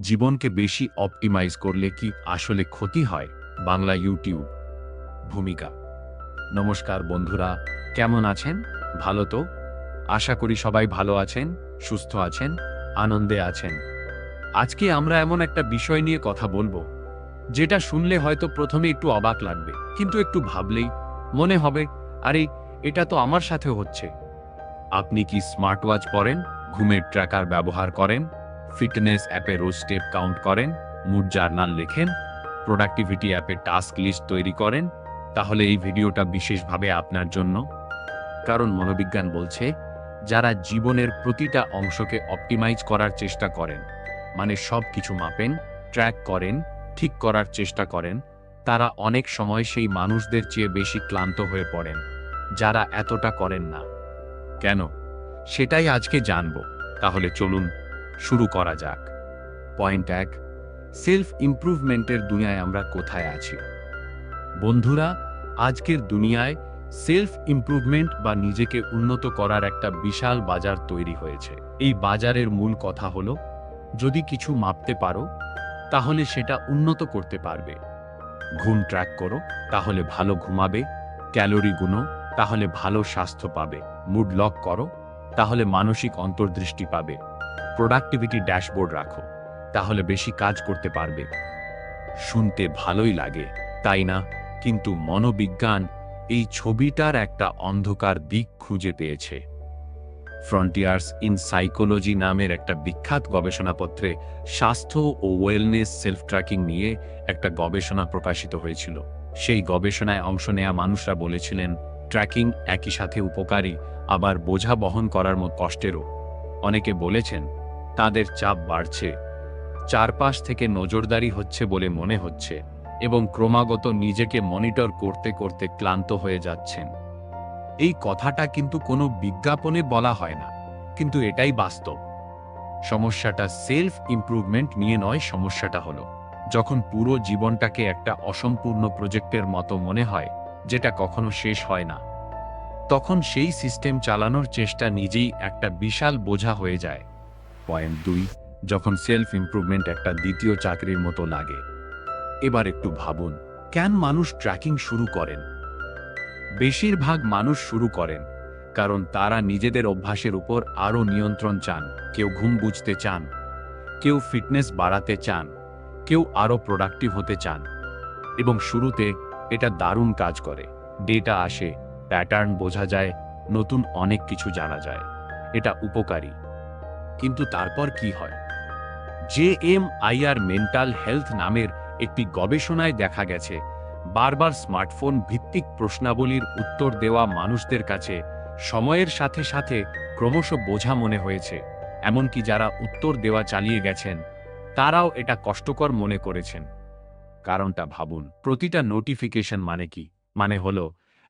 জীবনকে বেশি অপটিমাইজ করলে কি আসলে ক্ষতি হয়? বাংলা ইউটিউব ভূমিকা। নমস্কার বন্ধুরা, কেমন আছেন? ভালো তো? আশা করি সবাই ভালো আছেন, সুস্থ আছেন, আনন্দে আছেন। আজকে আমরা এমন একটা বিষয় নিয়ে কথা বলবো, যেটা শুনলে হয়তো প্রথমে একটু অবাক লাগবে, কিন্তু একটু ভাবলেই মনে হবে, আরে এটা তো আমার সাথে হচ্ছে। আপনি কি স্মার্ট ওয়াচ পরেন, ঘুমের ট্র্যাকার ব্যবহার করেন, ফিটনেস অ্যাপে রোজ স্টেপ কাউন্ট করেন, মুড জার্নাল লেখেন, প্রোডাক্টিভিটি অ্যাপে টাস্ক লিস্ট তৈরি করেন? তাহলে এই ভিডিওটা বিশেষভাবে আপনার জন্য। কারণ মনোবিজ্ঞান বলছে, যারা জীবনের প্রতিটা অংশকে অপটিমাইজ করার চেষ্টা করেন, মানে সব কিছু মাপেন, ট্র্যাক করেন, ঠিক করার চেষ্টা করেন, তারা অনেক সময় সেই মানুষদের চেয়ে বেশি ক্লান্ত হয়ে পড়েন যারা এতটা করেন না। কেন? সেটাই আজকে জানব। তাহলে চলুন শুরু করা যাক। পয়েন্ট 1, সেলফ ইমপ্রুভমেন্টের দুনিয়ায় আমরা কোথায় আছি? বন্ধুরা, আজকের দুনিয়ায় সেলফ ইমপ্রুভমেন্ট বা নিজেকে উন্নত করার একটা বিশাল বাজার তৈরি হয়েছে। এই বাজারের মূল কথা হলো, যদি কিছু মাপতে পারো তাহলে সেটা উন্নত করতে পারবে। ঘুম ট্র্যাক করো, তাহলে ভালো ঘুমাবে। ক্যালোরি গুনো, তাহলে ভালো স্বাস্থ্য পাবে। মুড লক করো, তাহলে মানসিক অন্তর্দৃষ্টি পাবে। প্রোডাক্টিভিটি ড্যাশবোর্ড রাখো, তাহলে বেশি কাজ করতে পারবে। শুনতে ভালোই লাগে, তাই না? কিন্তু মনোবিজ্ঞান এই ছবিটার একটা অন্ধকার দিক খুঁজে পেয়েছে। ফ্রন্টিয়ার্স ইন সাইকোলজি নামের একটা বিখ্যাত গবেষণাপত্রে স্বাস্থ্য ও ওয়েলনেস সেলফ ট্র্যাকিং নিয়ে একটা গবেষণা প্রকাশিত হয়েছিল। সেই গবেষণায় অংশ নেয়া মানুষরা বলেছিলেন, ট্র্যাকিং একই সাথে উপকারী, আবার বোঝা বহন করার মতো কষ্টেরও। অনেকে বলেছেন তাদের চাপ বাড়ছে, চারপাশ থেকে নজরদারি হচ্ছে বলে মনে হচ্ছে, এবং ক্রমাগত নিজেকে মনিটর করতে করতে ক্লান্ত হয়ে যাচ্ছেন। এই কথাটা কিন্তু কোনো বিজ্ঞাপনে বলা হয় না, কিন্তু এটাই বাস্তব। সমস্যাটা সেলফ ইমপ্রুভমেন্ট নিয়ে নয়, সমস্যাটা হলো যখন পুরো জীবনটাকে একটা অসম্পূর্ণ প্রজেক্টের মতো মনে হয়, যেটা কখনো শেষ হয় না, তখন সেই সিস্টেম চালানোর চেষ্টা নিজেই একটা বিশাল বোঝা হয়ে যায়। পয়েন্ট 2, যখন সেলফ ইমপ্রুভমেন্ট একটা দ্বিতীয় চাকরির মতো লাগে। এবার একটু ভাবুন, কেন মানুষ ট্র্যাকিং শুরু করেন? বেশিরভাগ মানুষ শুরু করেন কারণ তারা নিজেদের অভ্যাসের উপর আরও নিয়ন্ত্রণ চান। কেউ ঘুম বুঝতে চান, কেউ ফিটনেস বাড়াতে চান, কেউ আরও প্রোডাক্টিভ হতে চান। এবং শুরুতে এটা দারুণ কাজ করে। ডেটা আসে, প্যাটার্ন বোঝা যায়, নতুন অনেক কিছু জানা যায়। এটা উপকারী। কিন্তু তারপর কি হয়? JMIR মেন্টাল হেলথ নামের একটি গবেষণায় দেখা গেছে, বারবার স্মার্টফোন ভিত্তিক প্রশ্নাবলীর উত্তর দেওয়া মানুষদের কাছে সময়ের সাথে সাথে ক্রমশ বোঝা মনে হয়েছে। এমনকি যারা উত্তর দেওয়া চালিয়ে গেছেন, তারাও এটা কষ্টকর মনে করেছেন। কারণটা ভাবুন। প্রতিটা নোটিফিকেশন মানে কি? মানে হলো,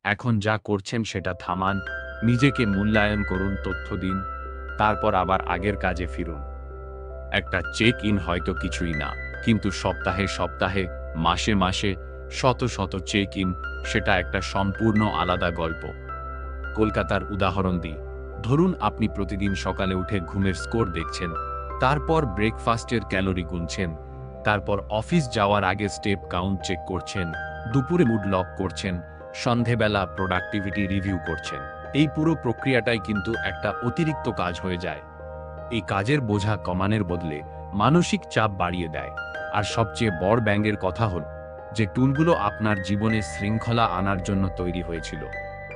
এখন যা করছেন সেটা থামান, নিজেকে মূল্যায়ন করুন, তথ্য দিন, তারপর আবার আগের কাজে ফিরুন। একটা চেক ইন হয়তো কিছুই না, কিন্তু সপ্তাহে সপ্তাহে, মাসে মাসে শত শত চেক ইন, সেটা একটা সম্পূর্ণ আলাদা গল্প। কলকাতার উদাহরণ দিই। ধরুন আপনি প্রতিদিন সকালে উঠে ঘুমের স্কোর দেখছেন, তারপর ব্রেকফাস্টের ক্যালোরি গুনছেন, তারপর অফিস যাওয়ার আগে স্টেপ কাউন্ট চেক করছেন, দুপুরে মুড লক করছেন, সন্ধেবেলা প্রোডাক্টিভিটি রিভিউ করছেন। এই পুরো প্রক্রিয়াটাই কিন্তু একটা অতিরিক্ত কাজ হয়ে যায়। এই কাজের বোঝা কমানোর বদলে মানসিক চাপ বাড়িয়ে দেয়। আর সবচেয়ে বড় ব্যাঙের কথা হল, যে টুলগুলো আপনার জীবনে শৃঙ্খলা আনার জন্য তৈরি হয়েছিল,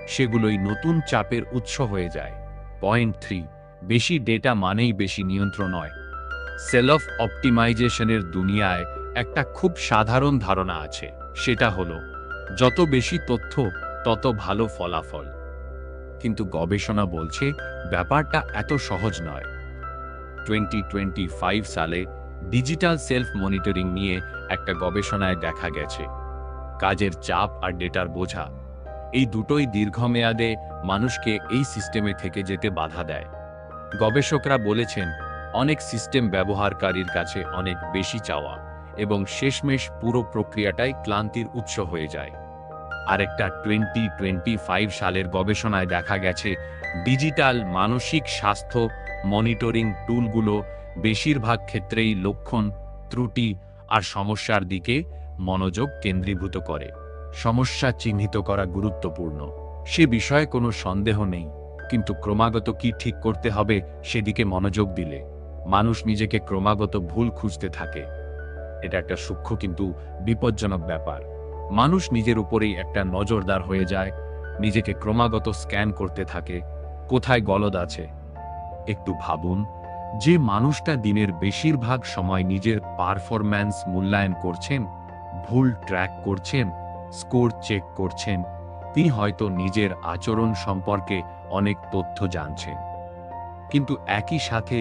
সেগুলোই নতুন চাপের উৎস হয়ে যায়। পয়েন্ট 3, বেশি ডেটা মানেই বেশি নিয়ন্ত্রণ নয়। সেলফ অপটিমাইজেশনের দুনিয়ায় একটা খুব সাধারণ ধারণা আছে, সেটা হলো যত বেশি তথ্য তত ভালো ফলাফল। কিন্তু গবেষণা বলছে ব্যাপারটা এত সহজ নয়। 2025 সালে ডিজিটাল সেলফ মনিটরিং নিয়ে একটা গবেষণায় দেখা গেছে, কাজের চাপ আর ডেটার বোঝা, এই দুটোই দীর্ঘমেয়াদে মানুষকে এই সিস্টেমে থেকে যেতে বাধা দেয়। গবেষকরা বলেছেন, অনেক সিস্টেম ব্যবহারকারীর কাছে অনেক বেশি চাওয়া, এবং শেষমেশ পুরো প্রক্রিয়াটাই ক্লান্তির উৎস হয়ে যায়। আরেকটা 2025 সালের গবেষণায় দেখা গেছে, ডিজিটাল মানসিক স্বাস্থ্য মনিটরিং টুলগুলো বেশিরভাগ ক্ষেত্রেই লক্ষণ ত্রুটি আর সমস্যার দিকে মনোযোগ কেন্দ্রীভূত করে। সমস্যা চিহ্নিত করা গুরুত্বপূর্ণ, সে বিষয়ে কোনো সন্দেহ নেই, কিন্তু ক্রমাগত কি ঠিক করতে হবে সেদিকে মনোযোগ দিলে মানুষ নিজেকে ক্রমাগত ভুল খুঁজতে থাকে। এটা একটা সূক্ষ্ম কিন্তু বিপজ্জনক ব্যাপার। মানুষ নিজের উপরেই একটা নজরদার হয়ে যায়, নিজেকে ক্রমাগত স্ক্যান করতে থাকে, কোথায় গলদ আছে। একটু ভাবুন, যে মানুষটা দিনের বেশিরভাগ সময় নিজের পারফরম্যান্স মূল্যায়ন করছেন, ভুল ট্র্যাক করছেন, স্কোর চেক করছেন, তিনি হয়তো নিজের আচরণ সম্পর্কে অনেক তথ্য জানছেন, কিন্তু একই সাথে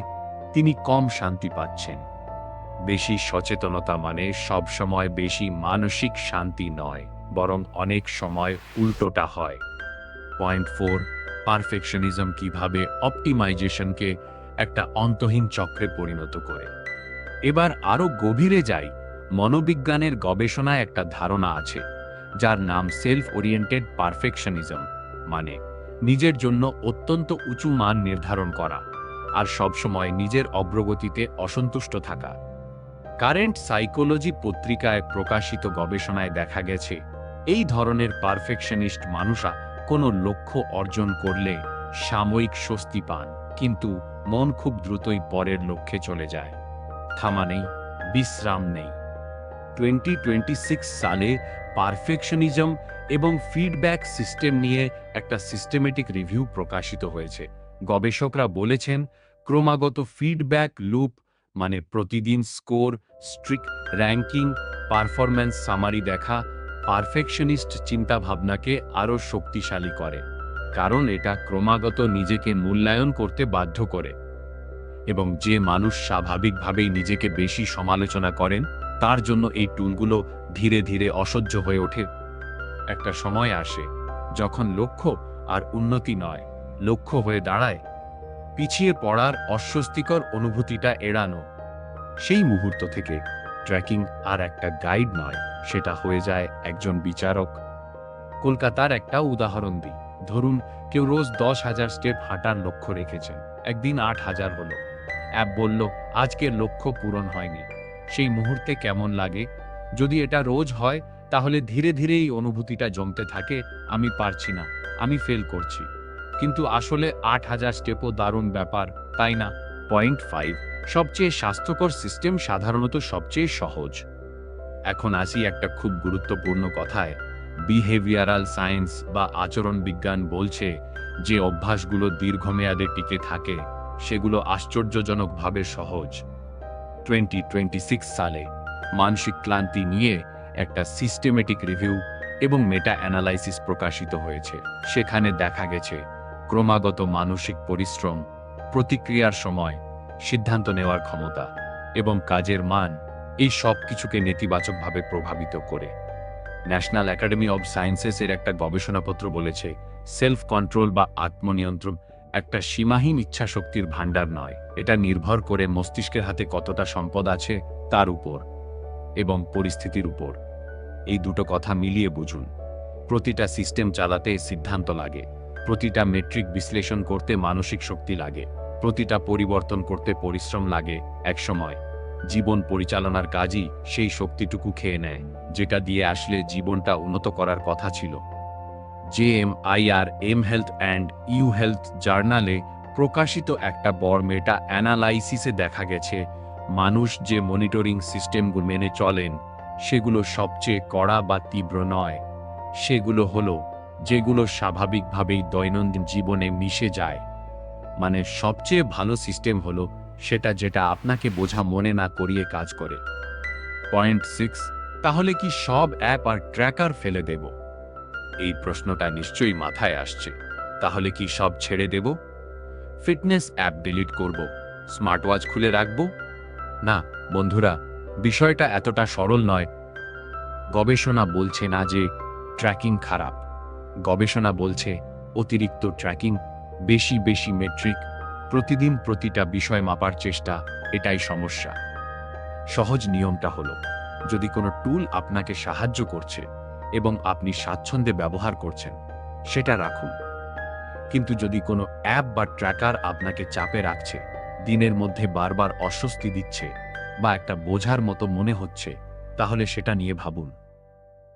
তিনি কম শান্তি পাচ্ছেন। বেশি সচেতনতা মানে সবসময় বেশি মানসিক শান্তি নয়, বরং অনেক সময় উল্টোটা হয়। পয়েন্ট 4, পারফেকশনিজম কিভাবে অপটিমাইজেশনকে একটা অন্তহীন চক্রে পরিণত করে। এবার আরো গভীরে যাই। মনোবিজ্ঞানের গবেষণায় একটা ধারণা আছে যার নাম সেলফ ওরিয়েন্টেড পারফেকশনিজম, মানে নিজের জন্য অত্যন্ত উঁচু মান নির্ধারণ করা আর সবসময় নিজের অগ্রগতিতে অসন্তুষ্ট থাকা। কারেন্ট সাইকোলজি পত্রিকায় প্রকাশিত গবেষণায় দেখা গেছে এই ধরনের পারফেকশনিস্ট মানুষরা কোনো লক্ষ্য অর্জন করলে সাময়িক স্বস্তি পান, কিন্তু মন খুব দ্রুতই পরের লক্ষ্যে চলে যায়। থামা নেই, বিশ্রাম নেই। 2026 সালে পারফেকশনিজম এবং ফিডব্যাক সিস্টেম নিয়ে একটা সিস্টেমেটিক রিভিউ প্রকাশিত হয়েছে। গবেষকরা বলেছেন ক্রমাগত ফিডব্যাক লুপ, মানে প্রতিদিন score, streak ranking, performance summary দেখা পারফেকশনিস্ট চিন্তাভাবনাকে আরও শক্তিশালী করে, কারণ এটা ক্রমাগত নিজেকে মূল্যায়ন করতে বাধ্য করে। এবং যে মানুষ স্বাভাবিকভাবেই নিজেকে বেশি সমালোচনা করেন, তার জন্য এই টুলগুলো ধীরে ধীরে অসহ্য হয়ে ওঠে। একটা সময় আসে যখন লক্ষ্য আর উন্নতি নয়, লক্ষ্য হয়ে দাঁড়ায় পিছিয়ে পড়ার অস্বস্তিকর অনুভূতিটা এড়ানো। সেই মুহূর্ত থেকে ট্র্যাকিং আর একটা গাইড নয়, সেটা হয়ে যায় একজন বিচারক। কলকাতার একটা উদাহরণ দিই। ধরুন কেউ রোজ 10,000 স্টেপ হাঁটার লক্ষ্য রেখেছেন, একদিন 8,000 হলো। অ্যাপ বলল আজকের লক্ষ্য পূরণ হয়নি। সেই মুহূর্তে কেমন লাগে? যদি এটা রোজ হয় তাহলে ধীরে ধীরে এই অনুভূতিটা জমতে থাকে, আমি পারছি না, আমি ফেল করছি। কিন্তু আসলে 8,000 স্টেপও দারুণ ব্যাপার, তাই না? পয়েন্ট 5, সবচেয়ে স্বাস্থ্যকর সিস্টেম সাধারণত সবচেয়ে সহজ। এখন আসি একটা খুব গুরুত্বপূর্ণ কথায়। বিহেভিয়ারাল সায়েন্স বা আচরণ বিজ্ঞান বলছে যে অভ্যাসগুলো দীর্ঘমেয়াদে টিকে থাকে সেগুলো আশ্চর্যজনকভাবে সহজ। 2026 সালে মানসিক ক্লান্তি নিয়ে একটা সিস্টেমেটিক রিভিউ এবং মেটা অ্যানালাইসিস প্রকাশিত হয়েছে। সেখানে দেখা গেছে ক্রমাগত মানসিক পরিশ্রম, প্রতিক্রিয়ার সময়, সিদ্ধান্ত নেওয়ার ক্ষমতা এবং কাজের মান, এই সব কিছুকে নেতিবাচকভাবে প্রভাবিত করে। ন্যাশনাল একাডেমি অব সায়েন্সেস এর একটা গবেষণাপত্র বলেছে সেলফ কন্ট্রোল বা আত্মনিয়ন্ত্রণ একটা সীমাহীন ইচ্ছাশক্তির ভাণ্ডার নয়, এটা নির্ভর করে মস্তিষ্কের হাতে কতটা সম্পদ আছে তার উপর এবং পরিস্থিতির উপর। এই দুটো কথা মিলিয়ে বুঝুন। প্রতিটা সিস্টেম চালাতে সিদ্ধান্ত লাগে, প্রতিটা মেট্রিক বিশ্লেষণ করতে মানসিক শক্তি লাগে, প্রতিটা পরিবর্তন করতে পরিশ্রম লাগে। একসময় জীবন পরিচালনার কাজই সেই শক্তিটুকু খেয়ে নেয়, যেটা দিয়ে আসলে জীবনটা উন্নত করার কথা ছিল। JMIR M health and U health জার্নালে প্রকাশিত একটা বড় মেটা অ্যানালাইসিসে দেখা গেছে মানুষ যে মনিটরিং সিস্টেমগুলো মেনে চলেন সেগুলো সবচেয়ে কড়া বা তীব্র নয়, সেগুলো হলো যেগুলো স্বাভাবিকভাবেই দৈনন্দিন জীবনে মিশে যায়। মানে সবচেয়ে ভালো সিস্টেম হলো সেটা যেটা আপনাকে বোঝা মনে না করিয়ে কাজ করে। পয়েন্ট 6, তাহলে কি সব অ্যাপ আর ট্র্যাকার ফেলে দেব? এই প্রশ্নটা নিশ্চয়ই মাথায় আসছে। তাহলে কি সব ছেড়ে দেব? ফিটনেস অ্যাপ ডিলিট করব, স্মার্ট ওয়াচ খুলে রাখব? না বন্ধুরা, বিষয়টা এতটা সরল নয়। গবেষণা বলছে না যে ট্র্যাকিং খারাপ, গবেষণা বলছে অতিরিক্ত ট্র্যাকিং, বেশি বেশি মেট্রিক, প্রতিদিন প্রতিটা বিষয় মাপার চেষ্টা, এটাই সমস্যা। সহজ নিয়মটা হলো, যদি কোনো টুল আপনাকে সাহায্য করছে এবং আপনি স্বাচ্ছন্দ্যে ব্যবহার করছেন সেটা রাখুন। কিন্তু যদি কোনো অ্যাপ বা ট্র্যাকার আপনাকে চাপে রাখছে, দিনের মধ্যে বারবার অস্বস্তি দিচ্ছে, বা একটা বোঝার মতো মনে হচ্ছে, তাহলে সেটা নিয়ে ভাবুন।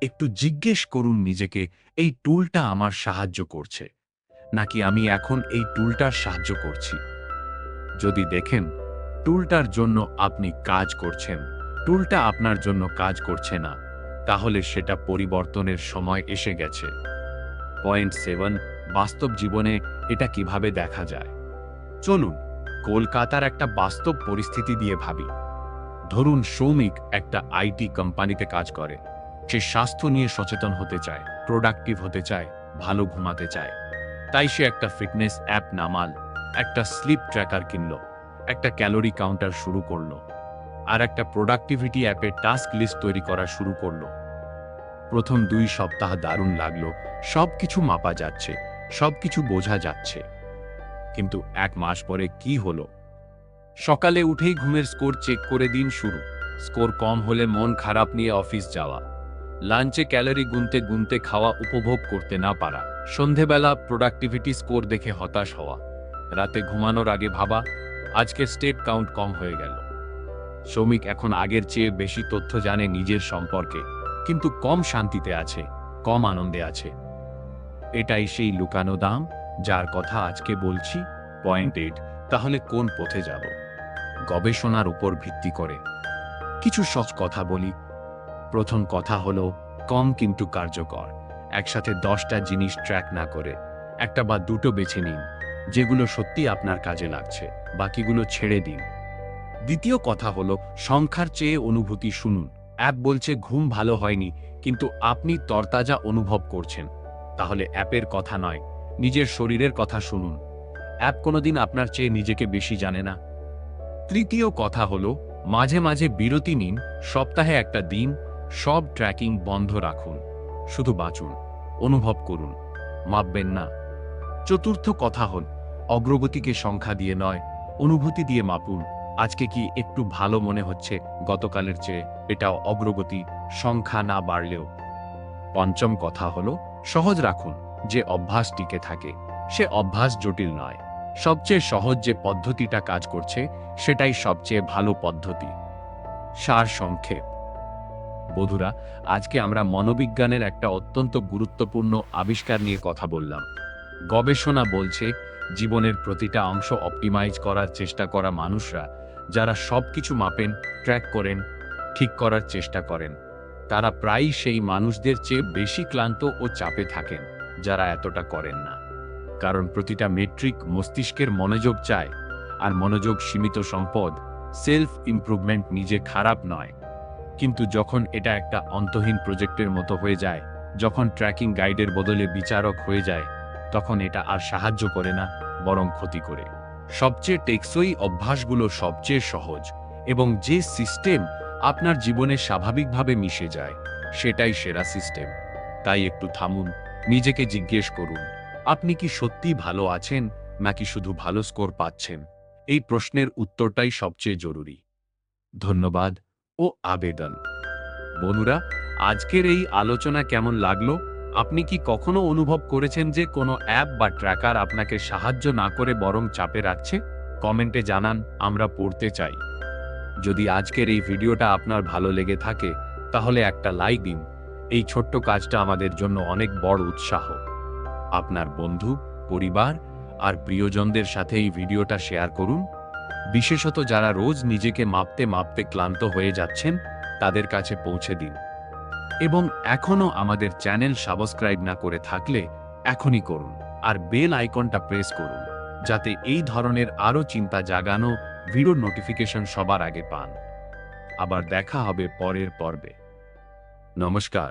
একটু জিজ্ঞেস করুন নিজেকে, এই টুলটা আমার সাহায্য করছে নাকি আমি এখন এই টুলটার সাহায্য করছি? যদি দেখেন টুলটার জন্য আপনি কাজ করছেন, টুলটা আপনার জন্য কাজ করছে না, তাহলে সেটা পরিবর্তনের সময় এসে গেছে। পয়েন্ট 7, বাস্তব জীবনে এটা কিভাবে দেখা যায়। চলুন কলকাতার একটা বাস্তব পরিস্থিতি দিয়ে ভাবি। ধরুন সৌমিক একটা আইটি কোম্পানিতে কাজ করে। সে স্বাস্থ্য নিয়ে সচেতন হতে চায়, প্রোডাক্টিভ হতে চায়, ভালো ঘুমাতে চায়। তাই সে একটা ফিটনেস অ্যাপ নামাল, একটা স্লিপ ট্র্যাকার কিনল, একটা ক্যালোরি কাউন্টার শুরু করলো, আর একটা প্রোডাক্টিভিটি অ্যাপের টাস্ক লিস্ট তৈরি করা শুরু করলো। প্রথম 2 সপ্তাহ দারুণ লাগলো, সবকিছু মাপা যাচ্ছে, সবকিছু বোঝা যাচ্ছে। কিন্তু 1 মাস পরে কি হলো? সকালে উঠেই ঘুমের স্কোর চেক করে দিন শুরু। স্কোর কম হলে মন খারাপ নিয়ে অফিস যাওয়া, লাঞ্চে ক্যালোরি গুনতে গুনতে খাওয়া উপভোগ করতে না পারা, সন্ধেবেলা প্রোডাক্টিভিটি স্কোর দেখে হতাশ হওয়া, রাতে ঘুমানোর আগে ভাবা আজকে স্টেপ কাউন্ট কম হয়ে গেল। শ্রমিক এখন আগের চেয়ে বেশি তথ্য জানে নিজের সম্পর্কে, কিন্তু কম শান্তিতে আছে, কম আনন্দে আছে। এটাই সেই লুকানো দাম যার কথা আজকে বলছি। পয়েন্ট 8, তাহলে কোন পথে যাব? গবেষণার উপর ভিত্তি করে কিছু সহজ কথা বলি। প্রথম কথা হলো কম কিন্তু কার্যকর। একসাথে 10টা জিনিস ট্র্যাক না করে একটা বা দুটো বেছে নিন, যেগুলো সত্যি আপনার কাজে লাগছে, বাকিগুলো ছেড়ে দিন। দ্বিতীয় কথা হলো সংখ্যার চেয়ে অনুভূতি শুনুন। অ্যাপ বলছে ঘুম ভালো হয়নি, কিন্তু আপনি তরতাজা অনুভব করছেন, তাহলে অ্যাপের কথা নয়, নিজের শরীরের কথা শুনুন। অ্যাপ কোনোদিন আপনার চেয়ে নিজেকে বেশি জানে না। তৃতীয় কথা হলো মাঝে মাঝে বিরতি নিন। সপ্তাহে একটা দিন সব ট্র্যাকিং বন্ধ রাখুন, শুধু বাঁচুন, অনুভব করুন, মাপবেন না। চতুর্থ কথা হল অগ্রগতিকে সংখ্যা দিয়ে নয়, অনুভূতি দিয়ে মাপুন। আজকে কি একটু ভালো মনে হচ্ছে গতকালের চেয়ে? এটাও অগ্রগতি, সংখ্যা না বাড়লেও। পঞ্চম কথা হলো সহজ রাখুন। যে অভ্যাস টিকে থাকে সে অভ্যাস জটিল নয়। সবচেয়ে সহজ যে পদ্ধতিটা কাজ করছে সেটাই সবচেয়ে ভালো পদ্ধতি। সার সংক্ষেপ। বন্ধুরা, আজকে আমরা মনোবিজ্ঞানের একটা অত্যন্ত গুরুত্বপূর্ণ আবিষ্কার নিয়ে কথা বললাম। গবেষণা বলছে জীবনের প্রতিটা অংশ অপটিমাইজ করার চেষ্টা করা মানুষরা, যারা সবকিছু মাপেন, ট্র্যাক করেন, ঠিক করার চেষ্টা করেন, তারা প্রায়ই সেই মানুষদের চেয়ে বেশি ক্লান্ত ও চাপে থাকেন যারা এতটা করেন না। কারণ প্রতিটা মেট্রিক মস্তিষ্কের মনোযোগ চায়, আর মনোযোগ সীমিত সম্পদ। সেলফ ইমপ্রুভমেন্ট নিজে খারাপ নয়, কিন্তু যখন এটা একটা অন্তহীন প্রজেক্টের মতো হয়ে যায়, যখন ট্র্যাকিং গাইডের বদলে বিচারক হয়ে যায়, তখন এটা আর সাহায্য করে না, বরং ক্ষতি করে। সবচেয়ে টেকসই অভ্যাসগুলো সবচেয়ে সহজ, এবং যে সিস্টেম আপনার জীবনে স্বাভাবিকভাবে মিশে যায় সেটাই সেরা সিস্টেম। তাই একটু থামুন, নিজেকে জিজ্ঞেস করুন, আপনি কি সত্যি ভালো আছেন নাকি শুধু ভালো স্কোর পাচ্ছেন? এই প্রশ্নের উত্তরটাই সবচেয়ে জরুরি। ধন্যবাদ ও আবেদন। বন্ধুরা, আজকের এই আলোচনা কেমন লাগলো? আপনি কি কখনো অনুভব করেছেন যে কোনো অ্যাপ বা ট্র্যাকার আপনাকে সাহায্য না করে বরং চাপে রাখছে? কমেন্টে জানান, আমরা পড়তে চাই। যদি আজকের এই ভিডিওটা আপনার ভালো লেগে থাকে তাহলে একটা লাইক দিন। এই ছোট্ট কাজটা আমাদের জন্য অনেক বড় উৎসাহ। আপনার বন্ধু, পরিবার আর প্রিয়জনদের সাথে এই ভিডিওটা শেয়ার করুন। বিশেষত যারা রোজ নিজেকে মাপতে মাপতে ক্লান্ত হয়ে যাচ্ছেন, তাদের কাছে পৌঁছে দিন। এবং এখনো আমাদের চ্যানেল সাবস্ক্রাইব না করে থাকলে এখনই করুন, আর বেল আইকনটা প্রেস করুন, যাতে এই ধরনের আরও চিন্তা জাগানো ভিডিওর নোটিফিকেশন সবার আগে পান। আবার দেখা হবে পরের পর্বে। নমস্কার।